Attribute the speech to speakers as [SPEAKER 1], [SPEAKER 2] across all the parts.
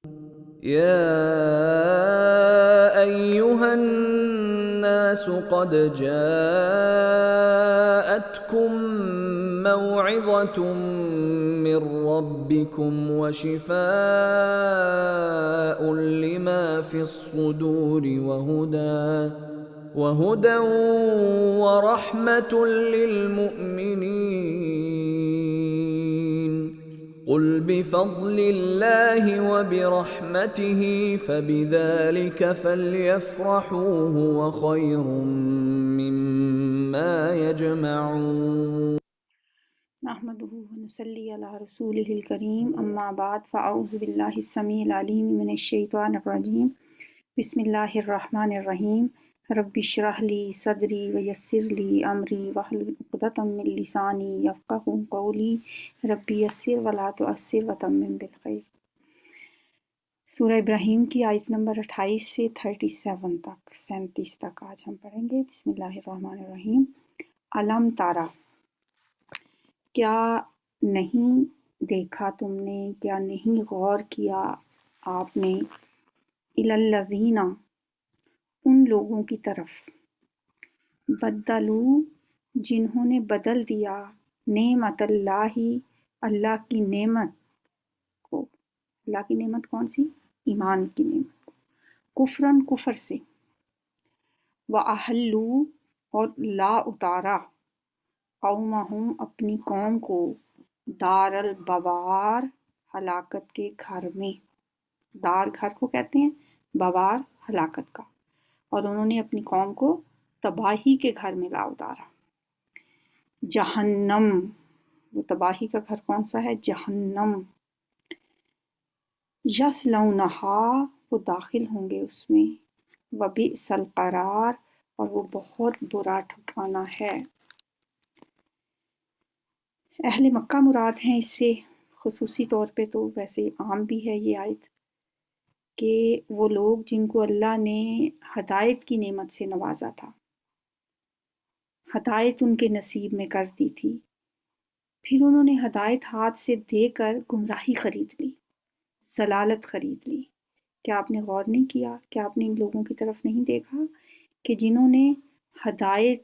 [SPEAKER 1] يا أيها الناس قد جاءتكم موعظة من ربكم وشفاء لما في الصدور وهدى ورحمة للمؤمنين. قل بفضل الله وبرحمته فبذلك فليفرحوا هو خير مما يجمعون.
[SPEAKER 2] نحمده ونصلي على رسوله الكريم اما بعد فاعوذ بالله السميع العليم من الشيطان الرجيم بسم الله الرحمن الرحيم رب اشرح لي صدري ويسر لي امري واحلل عقدة من لساني يفقهوا قولي رب يسر ولا تعسر وتمم بالخير۔ سورہ ابراہیم کی آیت نمبر 28 سے 37 تک آج ہم پڑھیں گے۔ بسم اللہ الرحمن الرحیم۔ علم تارا، کیا نہیں دیکھا تم نے، کیا نہیں غور کیا آپ نے، الذین، ان لوگوں کی طرف، بدلو، جنہوں نے بدل دیا، نعمت اللہ، اللہ کی نعمت کو، اللہ کی نعمت کون سی؟ ایمان کی نعمت کو، کفرن، کفر سے، وَأَحَلُّوا، اور لا اتارا، قومہم، اپنی قوم کو، دار البوار، ہلاکت کے گھر میں، دار گھر کو کہتے ہیں، بوار ہلاکت کا، اور انہوں نے اپنی قوم کو تباہی کے گھر میں لا اتارا۔ جہنم، وہ تباہی کا گھر کون سا ہے؟ جہنم، یصلونہا، وہ داخل ہوں گے اس میں، وبئس القرار، اور وہ بہت برا ٹھکانہ ہے۔ اہل مکہ مراد ہیں اس سے، خصوصی طور پہ تو ویسے عام بھی ہے یہ آیت، کہ وہ لوگ جن کو اللہ نے ہدایت کی نعمت سے نوازا تھا، ہدایت ان کے نصیب میں کر دی تھی، پھر انہوں نے ہدایت ہاتھ سے دے کر گمراہی خرید لی، ضلالت خرید لی۔ کیا آپ نے غور نہیں کیا؟ کیا آپ نے ان لوگوں کی طرف نہیں دیکھا کہ جنہوں نے ہدایت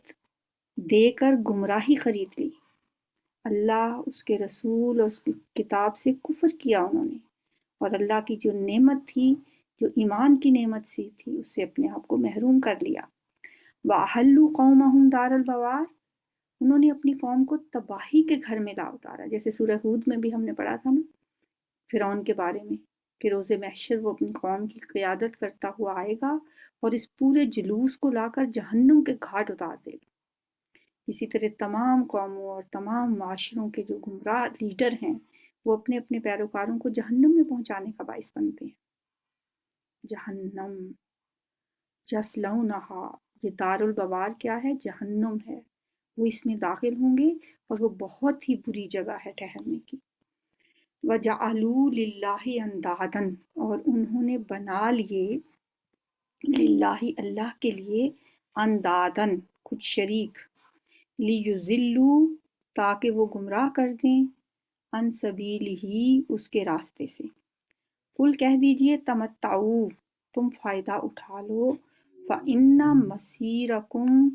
[SPEAKER 2] دے کر گمراہی خرید لی، اللہ، اس کے رسول اور اس کی کتاب سے کفر کیا انہوں نے، اور اللہ کی جو نعمت تھی، جو ایمان کی نعمت سی تھی، اس سے اپنے آپ کو محروم کر لیا۔ وَأَحَلُّوا قَوْمَهُمْ دَارَ الْبَوَارِ، انہوں نے اپنی قوم کو تباہی کے گھر میں لا اتارا، جیسے سورہ ہود میں بھی ہم نے پڑھا تھا نا فرعون کے بارے میں، کہ روز محشر وہ اپنی قوم کی قیادت کرتا ہوا آئے گا اور اس پورے جلوس کو لا کر جہنم کے گھاٹ اتار دے گا۔ اسی طرح تمام قوموں اور تمام معاشروں کے جو گمراہ لیڈر ہیں، وہ اپنے اپنے پیروکاروں کو جہنم میں پہنچانے کا باعث بنتے ہیں۔ جہنم، یصلونہا، یہ دار البوار کیا ہے؟ جہنم ہے، وہ اس میں داخل ہوں گے اور وہ بہت ہی بری جگہ ہے ٹھہرنے کی۔ وَجَعَلُوا لِلَّهِ أَندَادًا، اور انہوں نے بنا لیے، للہ، اللہ کے لیے، اندادن، کچھ شریک، لیضلوا، تاکہ وہ گمراہ کر دیں، عن سبیلہ، اس کے راستے سے۔ قل کہہ دیجئے، تمتعوا، تم فائدہ اٹھا لو، فإن مصیرکم،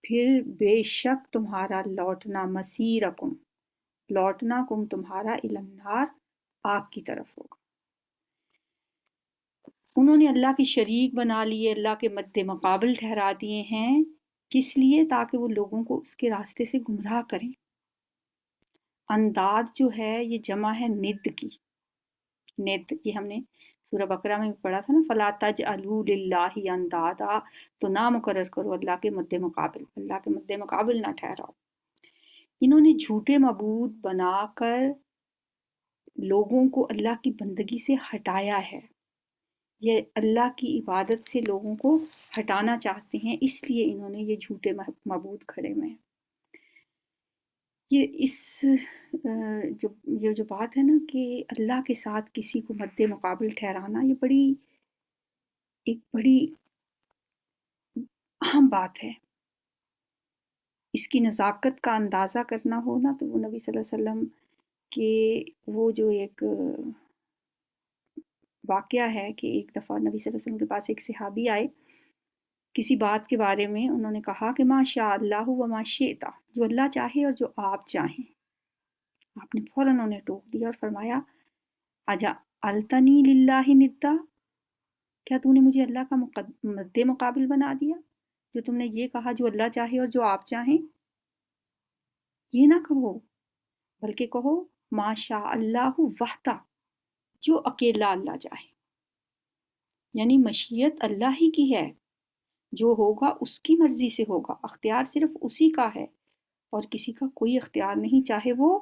[SPEAKER 2] پھر بے شک تمہارا لوٹنا، مصیرکم، لوٹنا، کم تمہارا، الی النار، آگ کی طرف ہوگا۔ انہوں نے اللہ کی شریک بنا لیے، اللہ کے مد مقابل ٹھہرا دیے ہیں، کس لیے؟ تاکہ وہ لوگوں کو اس کے راستے سے گمراہ کریں۔ انداد جو ہے یہ جمع ہے ند کی، ند، یہ ہم نے سورہ بقرہ میں بھی پڑھا تھا نا، فَلَا تَجْعَلُوا لِلَّهِ أَندَادًا، تو نہ مقرر کرو اللہ کے مد مقابل، اللہ کے مد مقابل نہ ٹھہراؤ۔ انہوں نے جھوٹے معبود بنا کر لوگوں کو اللہ کی بندگی سے ہٹایا ہے، یہ اللہ کی عبادت سے لوگوں کو ہٹانا چاہتے ہیں، اس لیے انہوں نے یہ جھوٹے معبود کھڑے ہوئے ہیں۔ یہ جو بات ہے نا کہ اللہ کے ساتھ کسی کو مد مقابل ٹھہرانا، یہ ایک بڑی اہم بات ہے۔ اس کی نزاکت کا اندازہ کرنا ہو نا، تو وہ نبی صلی اللہ علیہ وسلم کے وہ جو ایک واقعہ ہے کہ ایک دفعہ نبی صلی اللہ علیہ وسلم کے پاس ایک صحابی آئے کسی بات کے بارے میں، انہوں نے کہا کہ ما شاء اللہ و ما شئت، جو اللہ چاہے اور جو آپ چاہیں۔ آپ نے فوراً انہیں ٹوک دیا اور فرمایا اجا التنی للہ ندا، کیا تو نے مجھے اللہ کا مد مقابل بنا دیا جو تم نے یہ کہا جو اللہ چاہے اور جو آپ چاہیں؟ یہ نہ کہو، بلکہ کہو ما شاء اللہ وحدہ، جو اکیلا اللہ چاہے، یعنی مشیت اللہ ہی کی ہے، جو ہوگا اس کی مرضی سے ہوگا، اختیار صرف اسی کا ہے اور کسی کا کوئی اختیار نہیں، چاہے وہ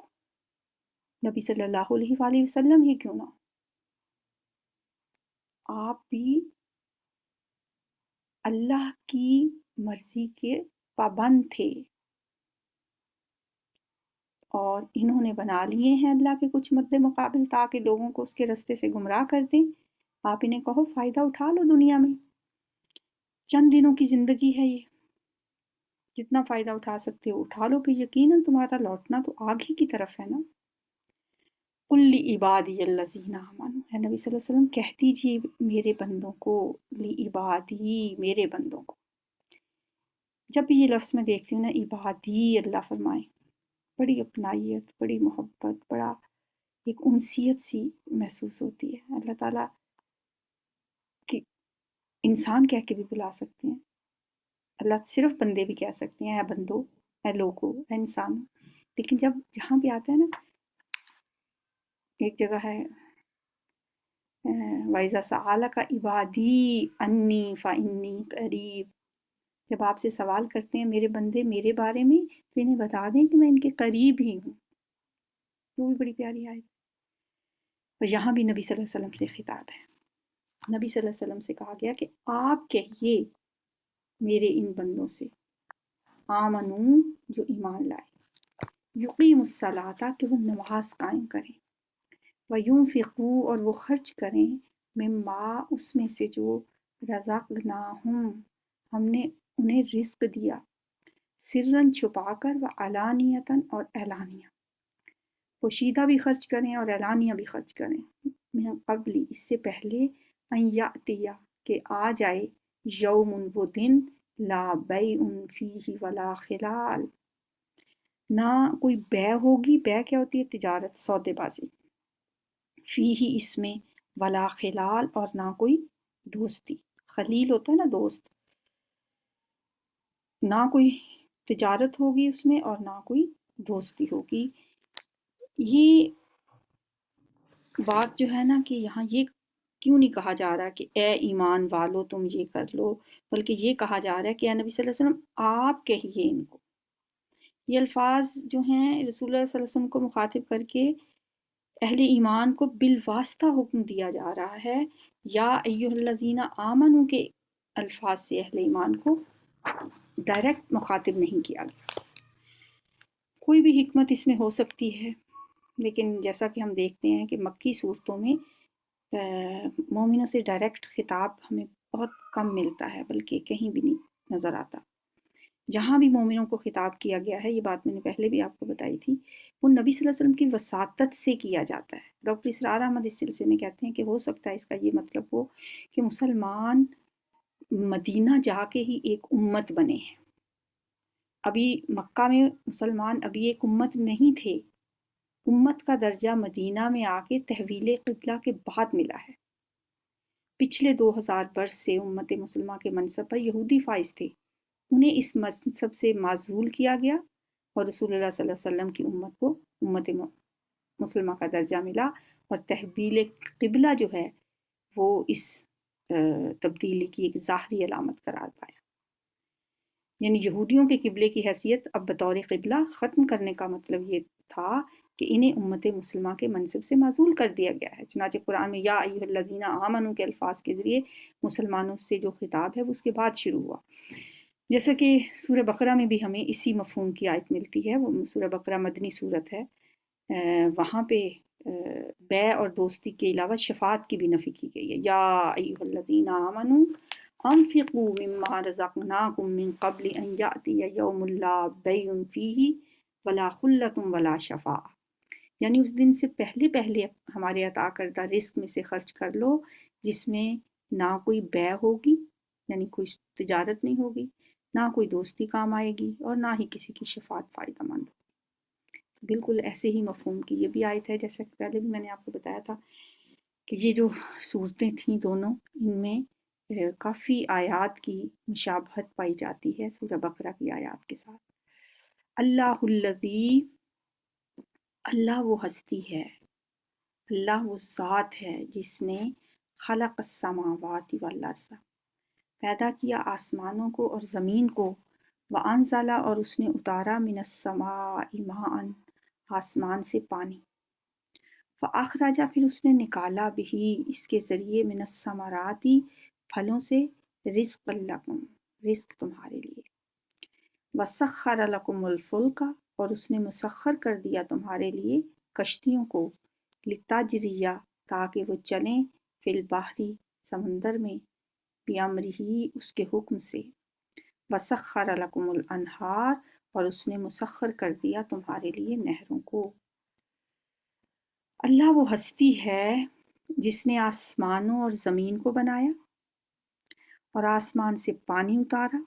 [SPEAKER 2] نبی صلی اللہ علیہ وآلہ وسلم ہی کیوں نہ ہو۔ آپ بھی اللہ کی مرضی کے پابند تھے اور انہوں نے بنا لیے ہیں اللہ کے کچھ مد مقابل تاکہ لوگوں کو اس کے رستے سے گمراہ کر دیں۔ آپ انہیں کہو فائدہ اٹھا لو، دنیا میں چند دنوں کی زندگی ہے، یہ جتنا فائدہ اٹھا سکتے ہو اٹھا لو، پھر یقیناً تمہارا لوٹنا تو آگ ہی کی طرف ہے نا۔ قل لعبادی الذین آمنوا، ہے نبی صلی اللہ علیہ وسلم کہہ دیجیے میرے بندوں کو، لعبادی میرے بندوں کو۔ جب بھی یہ لفظ میں دیکھتی ہوں نا، عبادی اللہ فرمائے، بڑی اپنائیت، بڑی محبت، بڑا ایک انسیت سی محسوس ہوتی ہے۔ اللہ تعالیٰ کہ انسان کہہ کے بھی بلا سکتے ہیں، اللہ صرف بندے بھی کہہ سکتے ہیں، اے بندو، اے لوگو، اے انسانو، لیکن جب جہاں بھی آتا ہے نا، ایک جگہ ہے وَإِذَا سَأَلَكَ عِبَادِي أَنِّي فَإِنِّي قَرِيب، جب آپ سے سوال کرتے ہیں میرے بندے میرے بارے میں تو انہیں بتا دیں کہ میں ان کے قریب ہی ہوں۔ وہ بھی بڑی پیاری آیت۔ اور یہاں بھی نبی صلی اللہ علیہ وسلم سے خطاب ہے، نبی صلی اللہ علیہ وسلم سے کہا گیا کہ آپ کہیے میرے ان بندوں سے، آمنو، جو ایمان لائے، یقیم الصلاۃ، کہ وہ نماز قائم کریں، وَيُنْفِقُوا، اور وہ خرچ کریں، مما، اس میں سے جو رزقناہم، ہم نے انہیں رزق دیا، سرن، چھپا کر، وعلانیتاً، اور اعلانیہ، پوشیدہ بھی خرچ کریں اور اعلانیہ بھی خرچ کریں، من قبل، اس سے پہلے، ان یاتیا، کہ آ جائے، یوم، وہ دن، لا بیع فیہ ولا خلال، نہ کوئی بیع ہوگی، بیع کیا ہوتی ہے؟ تجارت، سودے بازی، فیہ، اس میں، ولا خلال، اور نہ کوئی دوستی، خلیل ہوتا ہے نا دوست، نہ کوئی تجارت ہوگی اس میں اور نہ کوئی دوستی ہوگی۔ یہ بات جو ہے نا کہ یہاں یہ کیوں نہیں کہا جا رہا کہ اے ایمان والو تم یہ کر لو، بلکہ یہ کہا جا رہا ہے کہ اے نبی صلی اللہ علیہ وسلم آپ کہیے ان کو۔ یہ الفاظ جو ہیں رسول اللہ صلی اللہ علیہ وسلم کو مخاطب کر کے اہل ایمان کو بالواسطہ حکم دیا جا رہا ہے، یا ایھا الذین آمنوا کے الفاظ سے اہل ایمان کو ڈائریکٹ مخاطب نہیں کیا گیا۔ کوئی بھی حکمت اس میں ہو سکتی ہے، لیکن جیسا کہ ہم دیکھتے ہیں کہ مکی صورتوں میں مومنوں سے ڈائریکٹ خطاب ہمیں بہت کم ملتا ہے، بلکہ کہیں بھی نہیں نظر آتا۔ جہاں بھی مومنوں کو خطاب کیا گیا ہے، یہ بات میں نے پہلے بھی آپ کو بتائی تھی، وہ نبی صلی اللہ علیہ وسلم کی وساطت سے کیا جاتا ہے۔ ڈاکٹر اسرار احمد اس سلسلے میں کہتے ہیں کہ ہو سکتا ہے اس کا یہ مطلب ہو کہ مسلمان مدینہ جا کے ہی ایک امت بنے ہیں، ابھی مکہ میں مسلمان ابھی ایک امت نہیں تھے، امت کا درجہ مدینہ میں آ کے تحویل قبلہ کے بعد ملا ہے۔ پچھلے 2000 برس سے امت مسلمہ کے منصب پر یہودی فائز تھے، انہیں اس منصب سے معزول کیا گیا اور رسول اللہ صلی اللہ علیہ وسلم کی امت کو امت مسلمہ کا درجہ ملا، اور تحویل قبلہ جو ہے وہ اس تبدیلی کی ایک ظاہری علامت قرار پایا۔ یعنی یہودیوں کے قبلے کی حیثیت اب بطور قبلہ ختم کرنے کا مطلب یہ تھا کہ انہیں امت مسلمہ کے منصب سے معزول کر دیا گیا ہے۔ چنانچہ قرآن میں یا ایھا الذین آمنوا کے الفاظ کے ذریعے مسلمانوں سے جو خطاب ہے وہ اس کے بعد شروع ہوا، جیسا کہ سورہ بقرہ میں بھی ہمیں اسی مفہوم کی آیت ملتی ہے۔ وہ سورہ بقرہ مدنی سورت ہے، وہاں پہ بیع اور دوستی کے علاوہ شفاعت کی بھی نفی کی گئی ہے۔ یا ایھا الذین آمنوا انفقوا مما رزقناکم من قبل ان یأتی یوم لا بیع فیہ ولا خلۃ ولا شفاعہ، یعنی اس دن سے پہلے پہلے ہمارے عطا کردہ رزق میں سے خرچ کر لو، جس میں نہ کوئی بیع ہوگی، یعنی کوئی تجارت نہیں ہوگی، نہ کوئی دوستی کام آئے گی، اور نہ ہی کسی کی شفاعت فائدہ مند ہوگی۔ بالکل ایسے ہی مفہوم کی یہ بھی آیت ہے، جیسے کہ پہلے بھی میں نے آپ کو بتایا تھا کہ یہ جو صورتیں تھیں دونوں، ان میں کافی آیات کی مشابہت پائی جاتی ہے سورہ بقرہ کی آیات کے ساتھ۔ اللہ الذی، اللہ وہ ہستی ہے، اللہ وہ ذات ہے جس نے خلق السماوات والارض، پیدا کیا آسمانوں کو اور زمین کو، وانزل، اور اس نے اتارا من السماء ماء، آسمان سے پانی، فاخرج، پھر اس نے نکالا بھی اس کے ذریعے من الثمرات، پھلوں سے، رزق لکم، رزق تمہارے لیے، وسخر لکم الفلک، اور اس نے مسخر کر دیا تمہارے لیے کشتیوں کو، لتجریہ، تاکہ وہ چلیں، فی البحر، سمندر میں، بامرہ، اس کے حکم سے، وسخر لکم الانہار، اور اس نے مسخر کر دیا تمہارے لیے نہروں کو۔ اللہ وہ ہستی ہے جس نے آسمانوں اور زمین کو بنایا اور آسمان سے پانی اتارا،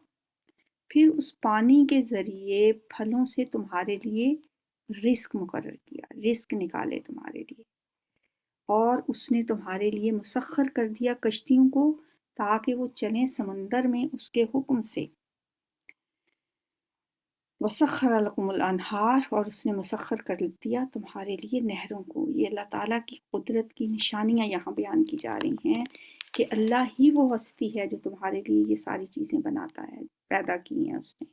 [SPEAKER 2] پھر اس پانی کے ذریعے پھلوں سے تمہارے لیے رزق مقرر کیا، رزق نکالے تمہارے لیے، اور اس نے تمہارے لیے مسخر کر دیا کشتیوں کو تاکہ وہ چلیں سمندر میں اس کے حکم سے، وسخر لکم الانہار، اور اس نے مسخر کر دیا تمہارے لیے نہروں کو۔ یہ اللہ تعالیٰ کی قدرت کی نشانیاں یہاں بیان کی جا رہی ہیں کہ اللہ ہی وہ ہستی ہے جو تمہارے لیے یہ ساری چیزیں بناتا ہے، پیدا کی ہیں اس نے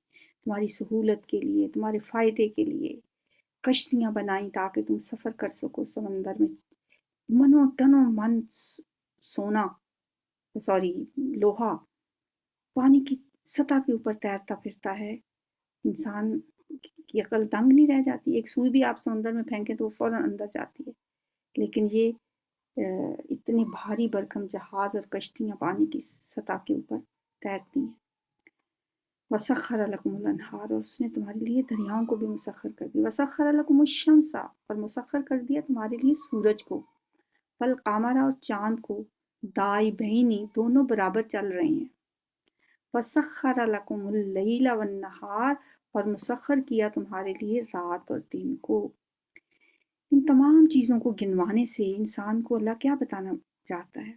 [SPEAKER 2] تمہاری سہولت کے لیے، تمہارے فائدے کے لیے۔ کشتیاں بنائیں تاکہ تم سفر کر سکو سمندر میں، منو تنو من سونا، لوہا پانی کی سطح کے اوپر تیرتا پھرتا ہے، انسان کی عقل دنگ نہیں رہ جاتی، ایک سوئی بھی آپ سمندر میں پھینکیں تو وہ فوراً اندر جاتی ہے، لیکن یہ اتنے بھاری بھرکم جہاز اور کشتیاں پانی کی سطح کے اوپر تیرتی ہیں۔ وسخر لکم الانہار، اور اس نے تمہارے لیے دریاؤں کو بھی مسخر کر دیا۔ وسخر لکم الشمس، اور مسخر کر دیا تمہارے لیے سورج کو، والقمر، اور چاند کو، دائبین، دونوں برابر چل رہے ہیں۔ وسخر لکم اللیل والنہار، اور مسخر کیا تمہارے لیے رات اور دن کو۔ ان تمام چیزوں کو گنوانے سے انسان کو اللہ کیا بتانا چاہتا ہے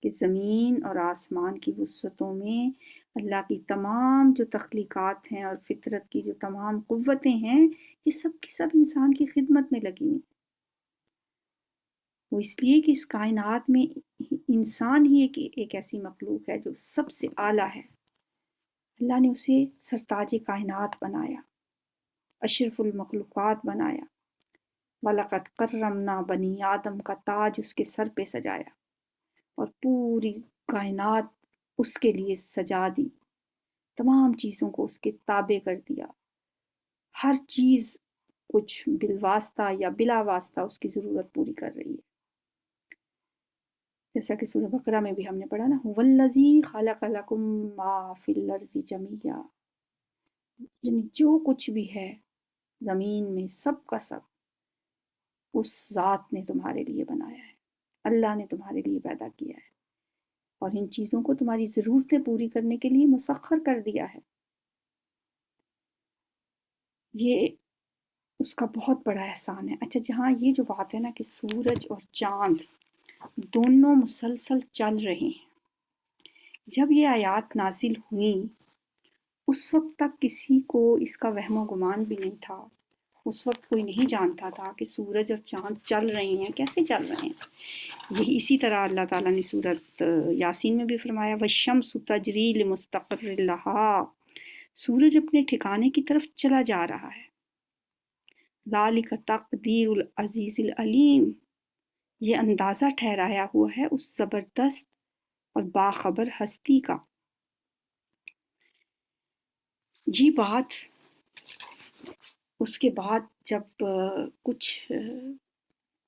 [SPEAKER 2] کہ زمین اور آسمان کی وسعتوں میں اللہ کی تمام جو تخلیقات ہیں اور فطرت کی جو تمام قوتیں ہیں، یہ سب کی سب انسان کی خدمت میں لگی ہوئی، وہ اس لیے کہ اس کائنات میں انسان ہی ایک ایسی مخلوق ہے جو سب سے اعلیٰ ہے۔ اللہ نے اسے سرتاج کائنات بنایا، اشرف المخلوقات بنایا، وَلَقَدْ كَرَّمْنَا بَنِي آدم کا تاج اس کے سر پہ سجایا، اور پوری کائنات اس کے لیے سجا دی، تمام چیزوں کو اس کے تابع کر دیا، ہر چیز کچھ بالواسطہ یا بلا واسطہ اس کی ضرورت پوری کر رہی ہے، جیسا کہ سورہ بقرہ میں بھی ہم نے پڑھا نا، هُوَ الَّذِي خَلَقَ لَكُم مَّا فِي الْأَرْضِ جَمِيعًا، یعنی جو کچھ بھی ہے زمین میں سب کا سب اس ذات نے تمہارے لیے بنایا ہے، اللہ نے تمہارے لیے پیدا کیا ہے، اور ان چیزوں کو تمہاری ضرورتیں پوری کرنے کے لیے مسخر کر دیا ہے۔ یہ اس کا بہت بڑا احسان ہے۔ اچھا، جہاں یہ جو بات ہے نا کہ سورج اور چاند دونوں مسلسل چل رہے ہیں، جب یہ آیات نازل ہوئیں اس وقت تک کسی کو اس کا وہم و گمان بھی نہیں تھا، اس وقت کوئی نہیں جانتا تھا کہ سورج اور چاند چل رہے ہیں، کیسے چل رہے ہیں۔ یہی اسی طرح اللہ تعالیٰ نے سورۃ یاسین میں بھی فرمایا، وَالشَّمْسُ تَجْرِی لِمُسْتَقَرٍّ لَہَا، سورج اپنے ٹھکانے کی طرف چلا جا رہا ہے، ذَلِکَ تَقْدِیرُ الْعَزِیزِ الْعَلِیم، یہ اندازہ ٹھہرایا ہوا ہے اس زبردست اور باخبر ہستی کا۔ یہ بات اس کے بعد جب کچھ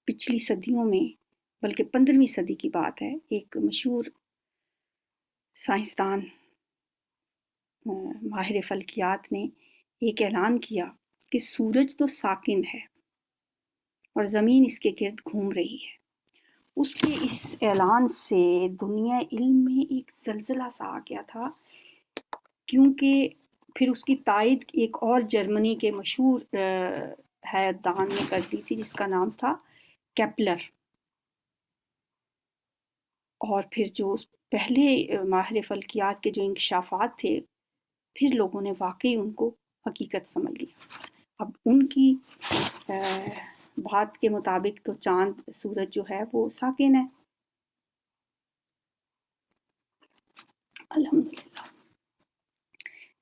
[SPEAKER 2] پچھلی صدیوں میں، بلکہ 15ویں صدی کی بات ہے، ایک مشہور سائنسدان ماہر فلکیات نے ایک اعلان کیا کہ سورج تو ساکن ہے، اور زمین اس کے گرد گھوم رہی ہے۔ اس کے اس اعلان سے دنیا علم میں ایک زلزلہ سا آ گیا تھا، کیونکہ پھر اس کی تائید ایک اور جرمنی کے مشہور حیات دان نے کر دی تھی، جس کا نام تھا کیپلر۔ اور پھر جو پہلے ماہر فلکیات کے جو انکشافات تھے، پھر لوگوں نے واقعی ان کو حقیقت سمجھ لیا۔ اب ان کی بات کے مطابق تو چاند سورج جو ہے وہ ساکن ہے، الحمدللہ،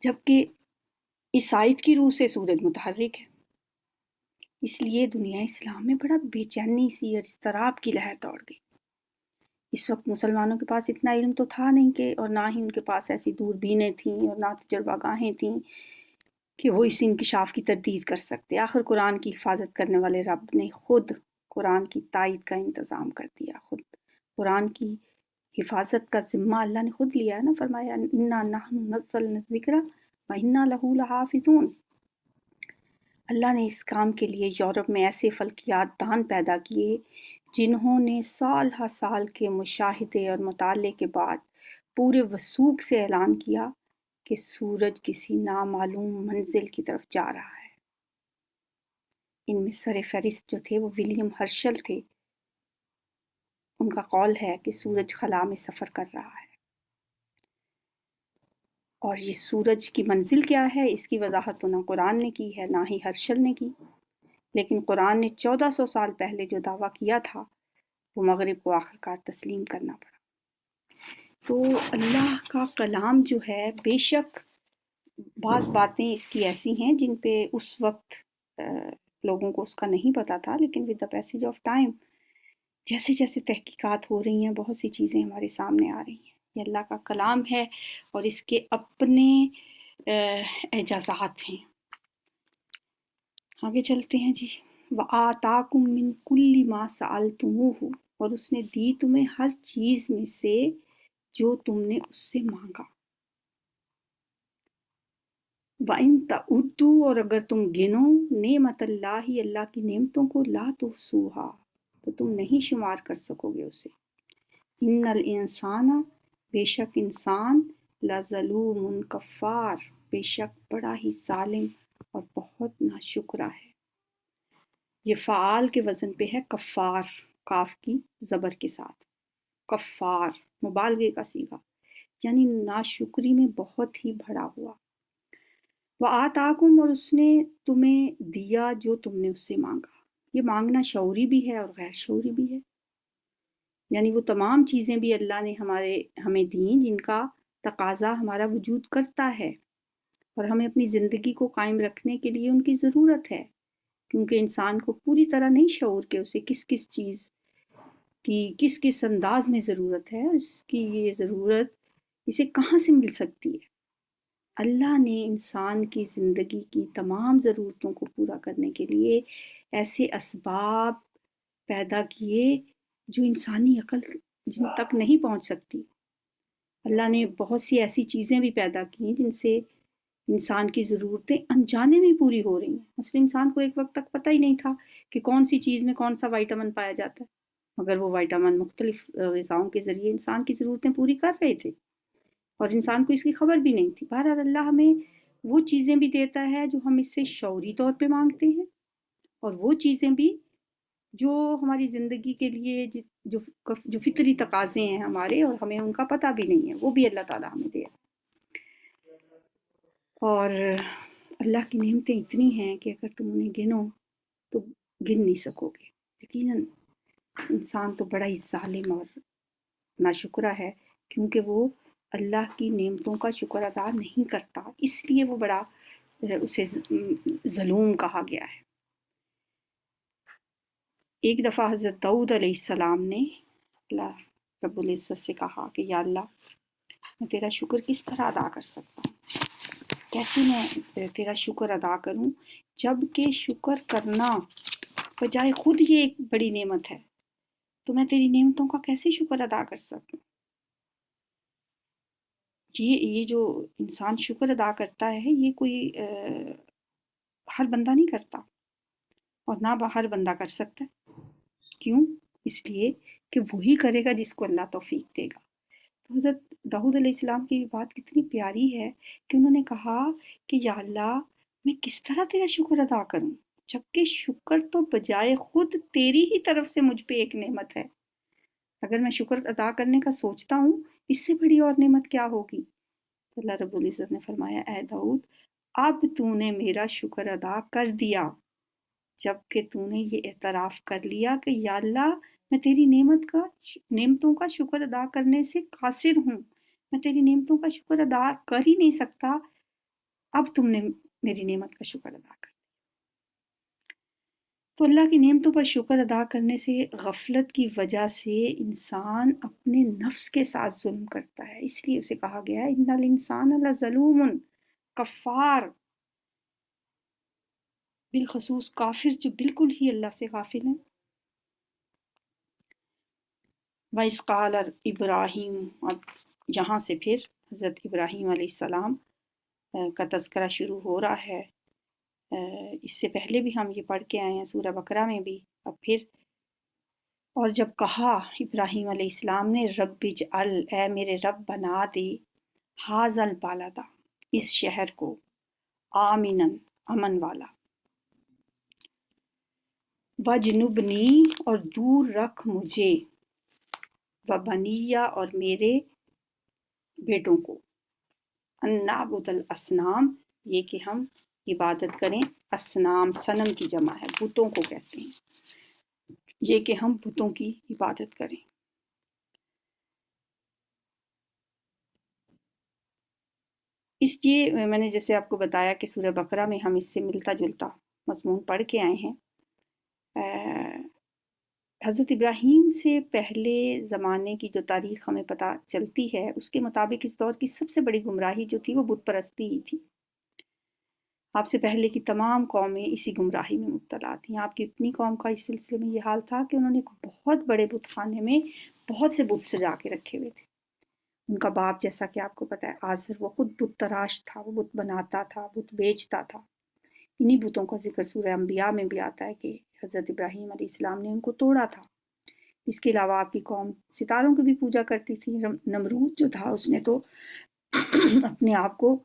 [SPEAKER 2] جبکہ اس آیت کی روح سے سورج متحرک ہے۔ اس لیے دنیا اسلام میں بڑا بے چینی سی اور اضطراب کی لہر دوڑ گئی۔ اس وقت مسلمانوں کے پاس اتنا علم تو تھا نہیں کہ، اور نہ ہی ان کے پاس ایسی دوربینیں تھیں اور نہ تجربہ گاہیں تھیں کہ وہ اس انکشاف کی تردید کر سکتے۔ آخر قرآن کی حفاظت کرنے والے رب نے خود قرآن کی تائید کا انتظام کر دیا۔ خود قرآن کی حفاظت کا ذمہ اللہ نے خود لیا ہے نا، فرمایا انا نحن نزلنا الذکر وانا لہ لحافظون۔ اللہ نے اس کام کے لیے یورپ میں ایسے فلکیات دان پیدا کیے جنہوں نے سال ہر سال کے مشاہدے اور مطالعے کے بعد پورے وثوق سے اعلان کیا کہ سورج کسی نامعلوم منزل کی طرف جا رہا ہے۔ ان میں سر فہرست جو تھے وہ ولیم ہرشل تھے۔ ان کا قول ہے کہ سورج خلا میں سفر کر رہا ہے، اور یہ سورج کی منزل کیا ہے اس کی وضاحت تو نہ قرآن نے کی ہے نہ ہی ہرشل نے کی، لیکن قرآن نے 1400 سال پہلے جو دعویٰ کیا تھا وہ مغرب کو آخرکار تسلیم کرنا پڑا۔ تو اللہ کا کلام جو ہے، بے شک بعض باتیں اس کی ایسی ہیں جن پہ اس وقت لوگوں کو اس کا نہیں پتہ تھا، لیکن with the passage of time جیسے جیسے تحقیقات ہو رہی ہیں بہت سی چیزیں ہمارے سامنے آ رہی ہیں۔ یہ اللہ کا کلام ہے اور اس کے اپنے اعجازات ہیں۔ آگے چلتے ہیں جی۔ وَآتَاكُم مِّن كُلِّ مَا سَأَلْتُمُوهُ، اور اس نے دی تمہیں ہر چیز میں سے جو تم نے اس سے مانگا۔ وَإِن تَعُدُّوا، اور اگر تم گنو نعمت اللہ، اللہ کی نعمتوں کو، لا تحصوها، تو تم نہیں شمار کر سکو گے اسے۔ ان الانسان، بے شک انسان، لظلوم کفار، بے شک بڑا ہی ظالم اور بہت ناشکرا ہے۔ یہ فعال کے وزن پہ ہے، کفار، کاف کی زبر کے ساتھ، کفار مبالغے کا صیغہ، یعنی ناشکری میں بہت ہی بھرا ہوا۔ وَآتَاكُم، اور اس نے تمہیں دیا جو تم نے اس سے مانگا۔ یہ مانگنا شعوری بھی ہے اور غیر شعوری بھی ہے، یعنی وہ تمام چیزیں بھی اللہ نے ہمیں دیں جن کا تقاضا ہمارا وجود کرتا ہے، اور ہمیں اپنی زندگی کو قائم رکھنے کے لیے ان کی ضرورت ہے، کیونکہ انسان کو پوری طرح نہیں شعور کہ اسے کس کس چیز کی کس کس انداز میں ضرورت ہے، اس کی یہ ضرورت اسے کہاں سے مل سکتی ہے۔ اللہ نے انسان کی زندگی کی تمام ضرورتوں کو پورا کرنے کے لیے ایسے اسباب پیدا کیے جو انسانی عقل جن تک نہیں پہنچ سکتی۔ اللہ نے بہت سی ایسی چیزیں بھی پیدا کی جن سے انسان کی ضرورتیں انجانے میں پوری ہو رہی ہیں۔ مثلا انسان کو ایک وقت تک پتہ ہی نہیں تھا کہ کون سی چیز میں کون سا وائٹامن پایا جاتا ہے، مگر وہ وائٹامن مختلف غذاؤں کے ذریعے انسان کی ضرورتیں پوری کر رہے تھے، اور انسان کو اس کی خبر بھی نہیں تھی۔ بہرحال اللہ ہمیں وہ چیزیں بھی دیتا ہے جو ہم اس سے شعوری طور پہ مانگتے ہیں، اور وہ چیزیں بھی جو ہماری زندگی کے لیے جو فطری تقاضے ہیں ہمارے، اور ہمیں ان کا پتہ بھی نہیں ہے، وہ بھی اللہ تعالیٰ ہمیں دے۔ اور اللہ کی نعمتیں اتنی ہیں کہ اگر تم انہیں گنو تو گن نہیں سکو گے۔ یقیناً انسان تو بڑا ہی ظالم اور ناشکرا ہے، کیونکہ وہ اللہ کی نعمتوں کا شکر ادا نہیں کرتا، اس لیے وہ بڑا اسے ظلوم کہا گیا ہے۔ ایک دفعہ حضرت داؤد علیہ السلام نے اللہ رب العزت سے کہا کہ یا اللہ، میں تیرا شکر کس طرح ادا کر سکتا ہوں، کیسے میں تیرا شکر ادا کروں، جب کہ شکر کرنا بجائے خود یہ ایک بڑی نعمت ہے، تو میں تیری نعمتوں کا کیسے شکر ادا کر سکوں۔ یہ جو انسان شکر ادا کرتا ہے، یہ کوئی ہر بندہ نہیں کرتا۔ اور نہ ہر بندہ کر سکتا ہے۔ کیوں؟ اس لیے کہ وہی کرے گا جس کو اللہ توفیق دے گا۔ تو حضرت داؤد علیہ السلام کی بات کتنی پیاری ہے کہ انہوں نے کہا کہ یا اللہ میں کس طرح تیرا شکر ادا کروں، جبکہ شکر تو بجائے خود تیری ہی طرف سے مجھ پہ ایک نعمت ہے۔ اگر میں شکر ادا کرنے کا سوچتا ہوں، اس سے بڑی اور نعمت کیا ہوگی؟ تو اللہ رب العزت نے فرمایا اے داؤد اب تو نے میرا شکر ادا کر دیا، جب کہ تو نے یہ اعتراف کر لیا کہ یا اللہ میں تیری نعمتوں کا شکر ادا کرنے سے قاصر ہوں، میں تیری نعمتوں کا شکر ادا کر ہی نہیں سکتا، اب تم نے میری نعمت کا شکر ادا کر۔ تو اللہ کی نعمتوں پر شکر ادا کرنے سے غفلت کی وجہ سے انسان اپنے نفس کے ساتھ ظلم کرتا ہے، اس لیے اسے کہا گیا ہے ان الانسان لظلوم کفار، بالخصوص کافر جو بالکل ہی اللہ سے غافل ہیں۔ وَإِذْ قَالَ ابراہیم، اب یہاں سے پھر حضرت ابراہیم علیہ السلام کا تذکرہ شروع ہو رہا ہے۔ اس سے پہلے بھی ہم یہ پڑھ کے آئے ہیں سورہ بقرہ میں بھی، اب پھر اور جب کہا ابراہیم علیہ السلام نے رب اجعل، اے میرے رب بنا دے، ھذا البلد، اس شہر کو، آمناً، امن والا، وجنبنی، اور دور رکھ مجھے، وبنیہ، اور میرے بیٹوں کو، ان نعبد الاصنام، یہ کہ ہم عبادت کریں، اصنام صنم کی جمع ہے، بتوں کو کہتے ہیں، یہ کہ ہم بتوں کی عبادت کریں۔ اس لیے میں نے جیسے آپ کو بتایا کہ سورہ بقرہ میں ہم اس سے ملتا جلتا مضمون پڑھ کے آئے ہیں۔ حضرت ابراہیم سے پہلے زمانے کی جو تاریخ ہمیں پتہ چلتی ہے، اس کے مطابق اس دور کی سب سے بڑی گمراہی جو تھی وہ بت پرستی ہی تھی۔ آپ سے پہلے کی تمام قومیں اسی گمراہی میں مبتلا تھیں۔ آپ کی اپنی قوم کا اس سلسلے میں یہ حال تھا کہ انہوں نے بہت بڑے بت خانے میں بہت سے بت سجا کے رکھے ہوئے تھے۔ ان کا باپ جیسا کہ آپ کو پتہ ہے آزر، وہ خود بت تراش تھا، وہ بت بناتا تھا، بت بیچتا تھا۔ انہی بتوں کا ذکر سورہ انبیاء میں بھی آتا ہے کہ حضرت ابراہیم علیہ السلام نے ان کو توڑا تھا۔ اس کے علاوہ آپ کی قوم ستاروں کی بھی پوجا کرتی تھی۔ نمرود جو تھا اس نے تو اپنے آپ کو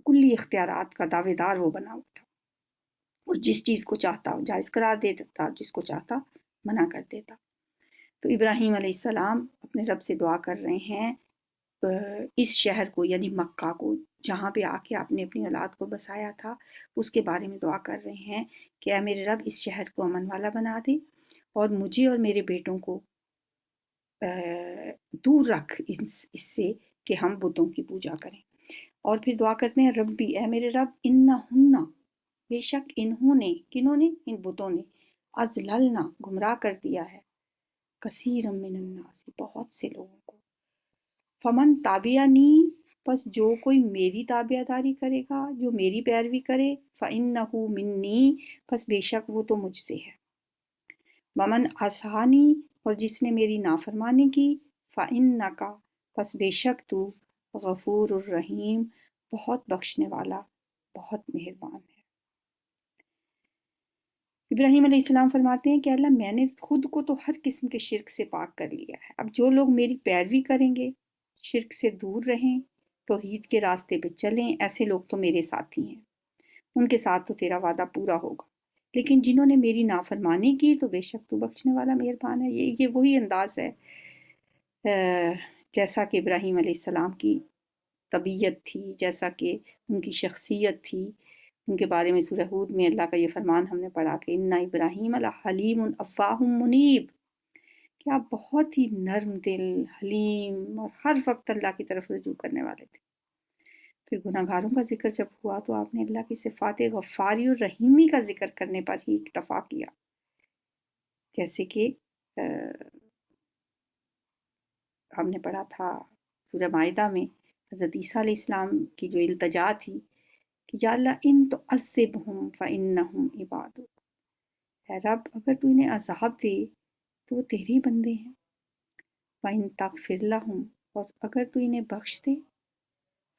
[SPEAKER 2] کلی اختیارات کا دعوے دار وہ بنا ہوا تھا، اور جس چیز کو چاہتا جائز قرار دے دیتا، جس کو چاہتا منع کر دیتا۔ تو ابراہیم علیہ السلام اپنے رب سے دعا کر رہے ہیں اس شہر کو، یعنی مکہ کو، جہاں پہ آ کے آپ نے اپنی اولاد کو بسایا تھا، اس کے بارے میں دعا کر رہے ہیں کہ اے میرے رب اس شہر کو امن والا بنا دے، اور مجھے اور میرے بیٹوں کو دور رکھ اس سے کہ ہم بتوں کی پوجا کریں۔ اور پھر دعا کرتے ہیں ربی، اے میرے رب، انہن، بے شک انہوں نے، کنہوں نے؟ ان بتوں نے، اضللنا، گمراہ کر دیا ہے، کثیر من الناس، بہت سے لوگوں کو، فمن تابعنی، پس جو کوئی میری تابع داری کرے گا، جو میری پیروی کرے، فإنہ منی، پس بے شک وہ تو مجھ سے ہے، ومن عصانی، اور جس نے میری نافرمانی کی، فإنک، پس بے شک تو، غفور الرحیم، بہت بخشنے والا، بہت مہربان ہے۔ ابراہیم علیہ السلام فرماتے ہیں کہ اللہ میں نے خود کو تو ہر قسم کے شرک سے پاک کر لیا ہے، اب جو لوگ میری پیروی کریں گے، شرک سے دور رہیں، توحید کے راستے پہ چلیں، ایسے لوگ تو میرے ساتھی ہیں، ان کے ساتھ تو تیرا وعدہ پورا ہوگا۔ لیکن جنہوں نے میری نافرمانی کی تو بے شک تو بخشنے والا مہربان ہے۔ یہ وہی انداز ہے جیسا کہ ابراہیم علیہ السلام کی طبیعت تھی، جیسا کہ ان کی شخصیت تھی۔ ان کے بارے میں سورہ ہود میں اللہ کا یہ فرمان ہم نے پڑھا کہ اِنَّ ابراہیم لحلیم اوّاہ منیب، کہ آپ بہت ہی نرم دل، حلیم، اور ہر وقت اللہ کی طرف رجوع کرنے والے تھے۔ پھر گناہ گاروں کا ذکر جب ہوا تو آپ نے اللہ کی صفات غفاری اور رحیمی کا ذکر کرنے پر ہی اکتفا کیا، جیسے کہ ہم نے پڑھا تھا سورہ مائدہ میں حضرت عیسیٰ علیہ السلام کی جو التجا تھی کہ یا اللہ ان تعذبہم فإنہم عبادک، اے رب اگر تو انہیں عذاب دے تو وہ تیری بندے ہیں، وَإِن تغفر لہم، اور اگر تو انہیں بخش دے،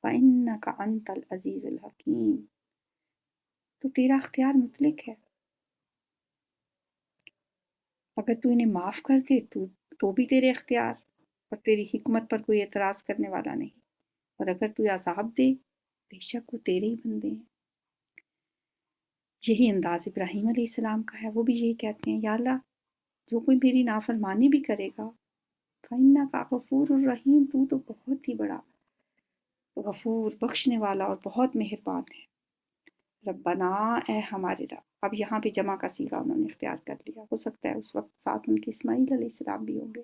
[SPEAKER 2] فإنک انت العزیز الحکیم، تو تیرا اختیار مطلق ہے، اگر تو انہیں معاف کر دے تو بھی تیرے اختیار اور تیری حکمت پر کوئی اعتراض کرنے والا نہیں، اور اگر تو عذاب دے بے شک وہ تیرے ہی بندے ہیں۔ یہی انداز ابراہیم علیہ السلام کا ہے، وہ بھی یہی کہتے ہیں یا اللہ جو کوئی میری نافرمانی بھی کرے گا فَإِنَّكَ غَفُورٌ الرحیم، تو بہت ہی بڑا غفور بخشنے والا اور بہت مہربان ہے۔ ربنا، اے ہمارے رب، اب یہاں پہ جمع کا صیغہ انہوں نے اختیار کر لیا، ہو سکتا ہے اس وقت ساتھ ان کے اسماعیل علیہ السلام بھی ہوں گے۔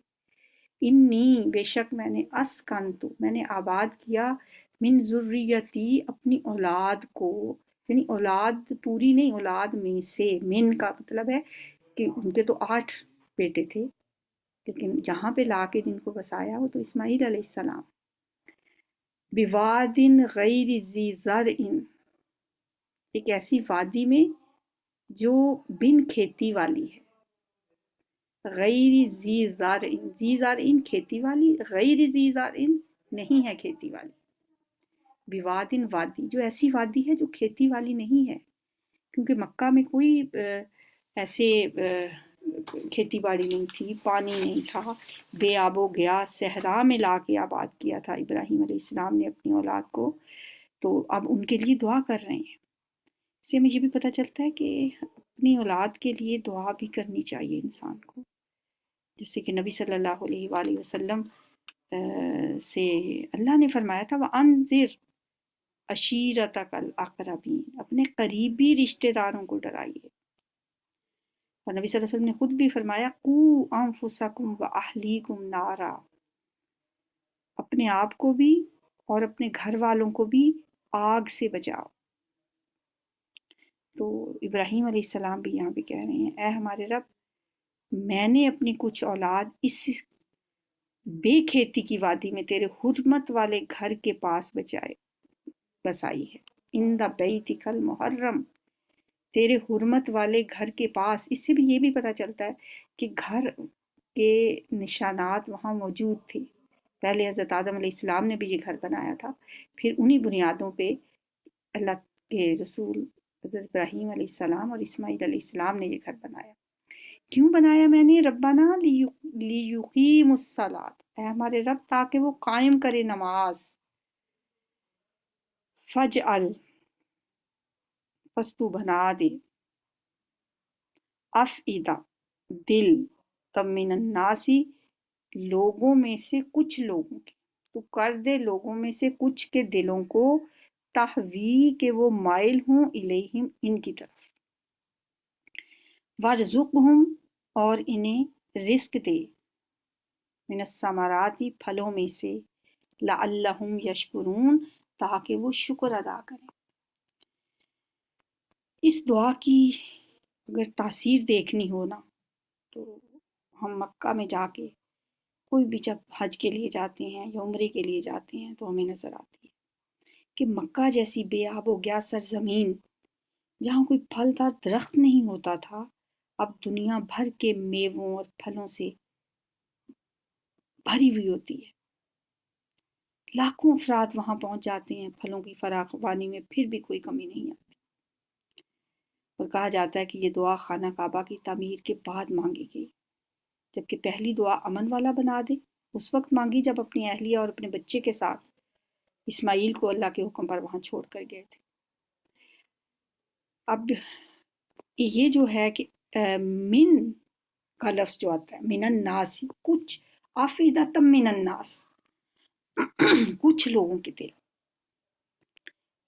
[SPEAKER 2] انی، بے شک میں نے، اسکنتو، میں نے آباد کیا، من ذریتی، اپنی اولاد کو، یعنی اولاد پوری نہیں، اولاد میں سے، من کا مطلب ہے کہ ان کے تو 8 بیٹے تھے، لیکن یہاں پہ لا کے جن کو بسایا وہ تو اسماعیل علیہ السلام۔ بوادن غیر ذی زرع، ایک ایسی وادی میں جو بن کھیتی والی ہے، غیر ذی زرع، ذی زرع کھیتی والی، غیر ذی زرع نہیں ہے کھیتی والی، بوادن وادی، جو ایسی وادی ہے جو کھیتی والی نہیں ہے، کیونکہ مکہ میں کوئی ایسے کھیتی باڑی نہیں تھی، پانی نہیں تھا، بے آب و گیا صحرا میں لا کے آباد کیا تھا ابراہیم علیہ السلام نے اپنی اولاد کو، تو اب ان کے لیے دعا کر رہے ہیں۔ اس سے ہمیں یہ بھی پتہ چلتا ہے کہ اپنی اولاد کے لیے دعا بھی کرنی چاہیے انسان کو، جیسے کہ نبی صلی اللہ علیہ وآلہ وسلم سے اللہ نے فرمایا تھا وَأَنذِرْ عَشِيرَتَكَ الْأَقْرَبِينَ، اپنے قریبی رشتہ داروں کو ڈرائیے، اور نبی صلی اللہ علیہ وسلم نے خود بھی فرمایا قُوا أَنفُسَكُمْ وَأَهْلِيكُمْ نَارًا، اپنے آپ کو بھی اور اپنے گھر والوں کو بھی آگ سے بچاؤ۔ تو ابراہیم علیہ السلام بھی یہاں پہ کہہ رہے ہیں اے ہمارے رب، میں نے اپنی کچھ اولاد اس بے کھیتی کی وادی میں تیرے حرمت والے گھر کے پاس بسائی ہے، ان دا بیتک المحرم، تیرے حرمت والے گھر کے پاس۔ اس سے بھی یہ بھی پتہ چلتا ہے کہ گھر کے نشانات وہاں موجود تھے، پہلے حضرت آدم علیہ السلام نے بھی یہ گھر بنایا تھا، پھر انہی بنیادوں پہ اللہ کے رسول حضرت ابراہیم علیہ السلام اور اسماعیل علیہ السلام نے یہ گھر بنایا۔ کیوں بنایا میں نے؟ ربنا لیقیم الصلاۃ، اے ہمارے رب تاکہ وہ قائم کرے نماز، فجعل، پس تو بنا دے، افئدہ، دل، تب من الناسی، لوگوں میں سے کچھ لوگوں کے، تو کر دے لوگوں میں سے کچھ کے دلوں کو تہوی، کہ وہ مائل ہوں الیہم، ان کی طرف، وارزقہم، اور انہیں رزق دے، من الثمراتی، پھلوں میں سے، لعلہم یشکرون، تاکہ وہ شکر ادا کریں۔ اس دعا کی اگر تاثیر دیکھنی ہو نا تو ہم مکہ میں جا کے کوئی بھی جب حج کے لیے جاتے ہیں یا عمرے کے لیے جاتے ہیں تو ہمیں نظر آتی ہے کہ مکہ جیسی بے آب و گیا سرزمین جہاں کوئی پھلدار درخت نہیں ہوتا تھا، اب دنیا بھر کے میووں اور پھلوں سے بھری ہوئی ہوتی ہے، لاکھوں افراد وہاں پہنچ جاتے ہیں، پھلوں کی فراوانی میں پھر بھی کوئی کمی نہیں آتی، اور کہا جاتا ہے کہ یہ دعا خانہ کعبہ کی تعمیر کے بعد مانگی گئی، جبکہ پہلی دعا امن والا بنا دے اس وقت مانگی جب اپنی اہلیہ اور اپنے بچے کے ساتھ اسماعیل کو اللہ کے حکم پر وہاں چھوڑ کر گئے تھے۔ اب یہ جو ہے کہ من کا لفظ جو آتا ہے، من الناس، کچھ، افئدۃ من الناس، کچھ لوگوں کے دل،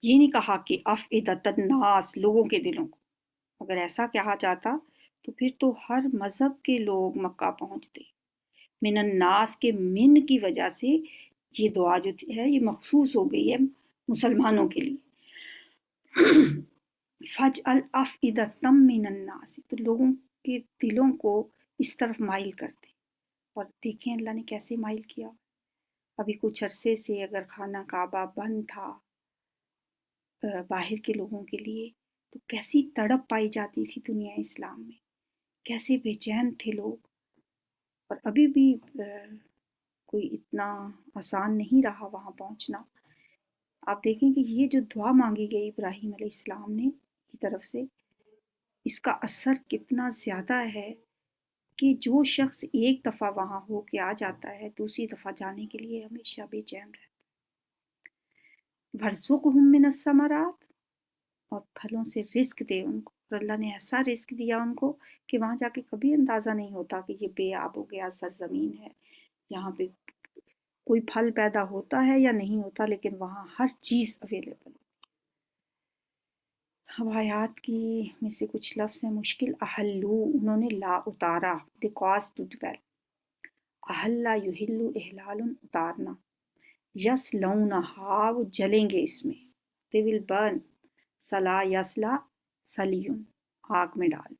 [SPEAKER 2] یہ نہیں کہا کہ افئدۃ الناس، لوگوں کے دلوں کو، اگر ایسا کہا جاتا تو پھر تو ہر مذہب کے لوگ مکہ پہنچتے۔ من الناس کے من کی وجہ سے یہ دعا جو ہے یہ مخصوص ہو گئی ہے مسلمانوں کے لیے۔ فجعل افئدۃ من الناس، تو لوگوں کے دلوں کو اس طرف مائل کر دے، اور دیکھیں اللہ نے کیسے مائل کیا۔ ابھی کچھ عرصے سے اگر خانہ کعبہ بند تھا باہر کے لوگوں کے لیے تو کیسی تڑپ پائی جاتی تھی دنیا اسلام میں، کیسے بے چین تھے لوگ، اور ابھی بھی کوئی اتنا آسان نہیں رہا وہاں پہنچنا۔ آپ دیکھیں کہ یہ جو دعا مانگی گئی ابراہیم علیہ السلام نے کی طرف سے، اس کا اثر کتنا زیادہ ہے کہ جو شخص ایک دفعہ وہاں ہو کے آ جاتا ہے دوسری دفعہ جانے کے لیے ہمیشہ بے چین رہتا ہے۔ وَارْزُقْهُم مِّنَ الثَّمَرَاتِ، اور پھلوں سے رزق دے ان کو، اور اللہ نے ایسا رزق دیا ان کو کہ وہاں جا کے کبھی اندازہ نہیں ہوتا کہ یہ بے آب ہو گیا سرزمین ہے، یہاں پہ کوئی پھل پیدا ہوتا ہے یا نہیں ہوتا، لیکن وہاں ہر چیز اویلیبل ہے۔ اب آیات کی میں سے کچھ لفظ ہیں مشکل۔ احلو، انہوں نے لا اتارا، دے کاز ٹو ڈویل۔ احلا یحلو احلال، اتارنا۔ یس لونہا، وہ جلیں گے اس میں، دے ول برن۔ سلا یسلا، سلیون، آگ میں ڈال۔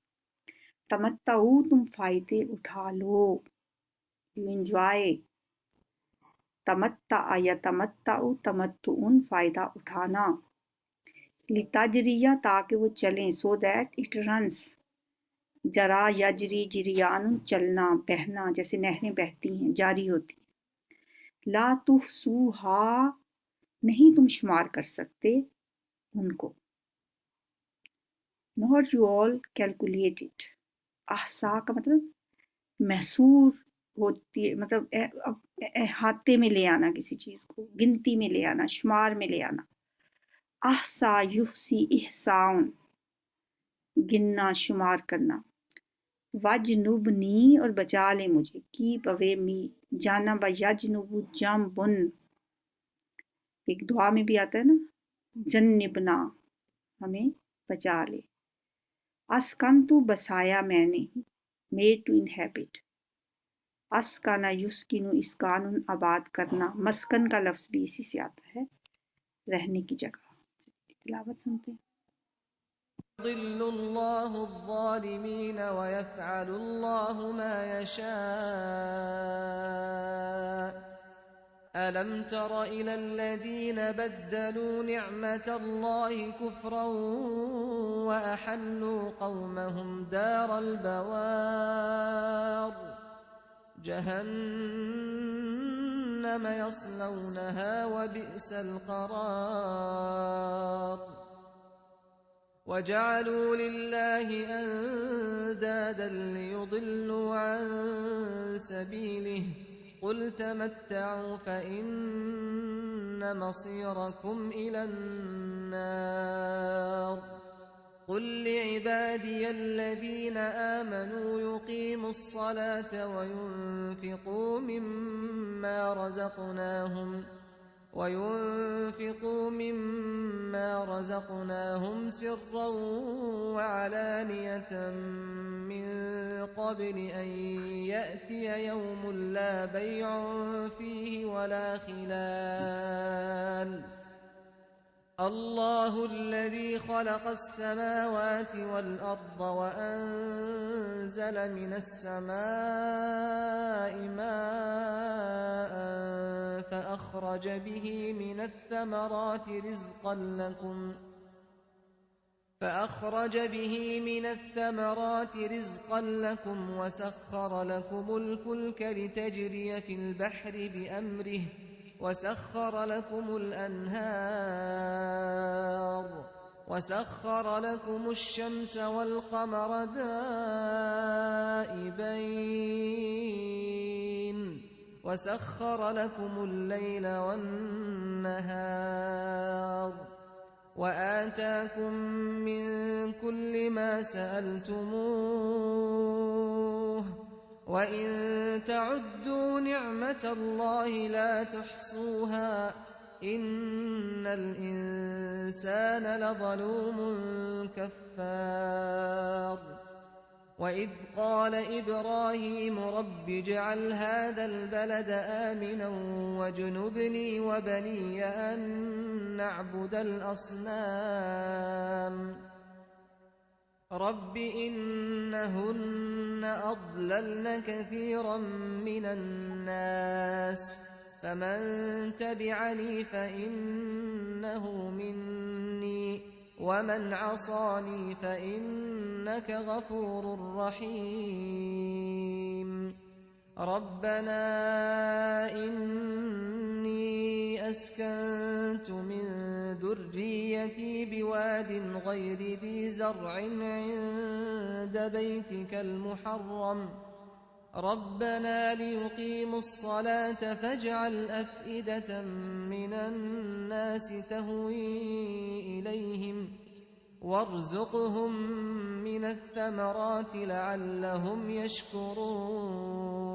[SPEAKER 2] تمتعو، تم فائدے اٹھا لو، یو انجوائے۔ تمتع یا تمتعو، تمتعن، فائدہ اٹھانا۔ لتجریہ، تاکہ وہ چلیں، سو دیٹ اٹ رنس۔ جرا یجری جریان، چلنا، بہنا، جیسے نہریں بہتی ہیں، جاری ہوتی ہیں۔ لا تحصوہا، نہیں تم شمار کر سکتے ان کو۔ Not you all calculate it۔ احصا کا مطلب محصور ہوتی ہے، مطلب احاطے میں لے آنا کسی چیز کو، گنتی میں لے آنا، شمار میں لے آنا۔ احصا یحصی احصاؤن، گننا، شمار کرنا۔ وجنبنی، اور بچا لے مجھے، کیپ اوے می۔ جانب یجنب جنبن، ایک دعا میں بھی آتا ہے نا، جنبنا، ہمیں بچا لے۔ اسکنتو، بسایا میں نے، میڈ ٹو انہیبٹ۔ اسکن یسکنو، اسکان، آباد کرنا۔ مسکن کا لفظ بھی اسی سے آتا ہے، رہنے کی جگہ۔ تلاوت سنتے ہیں۔
[SPEAKER 1] يضل الله الظالمين ويفعل الله ما يشاء ألم تر إلى الذين بدلوا نعمة الله كفرا وأحلوا قومهم دار البوار جهنم يصلونها وبئس القرار وجعلوا لله أندادا ليضلوا عن سبيله قل تمتعوا فإن مصيركم إلى النار قل لعبادي الذين آمنوا يقيموا الصلاة وينفقوا مما رزقناهم سرا وعلانية من قبل أن يأتي يوم لا بيع فيه ولا خلال الله الذي خلق السماوات والأرض وأنزل من السماء ماء فأخرج به من الثمرات رزقا لكم وسخر لكم الفلك لتجري في البحر بأمره وسخر لكم الأنهار وسخر لكم الشمس والقمر دائبين وسخر لكم الليل والنهار وآتاكم من كل ما سألتموه وإن تعدوا نعمة الله لا تحصوها إن الإنسان لظلوم كفار وإذ قال إبراهيم رب اجعل هذا البلد آمنا واجنبني وبني أن نعبد الأصنام رب إنهن أضللن كثيرا من الناس فمن تبعني فإنه مني ومن عصاني فإنك غفور رحيم ربنا إني أسكنت من ذريتي بواد غير ذي زرع عند بيتك المحرم ربنا ليقيموا الصلاة فاجعل أفئدة من الناس تهوي إليهم وارزقهم من الثمرات لعلهم يشكرون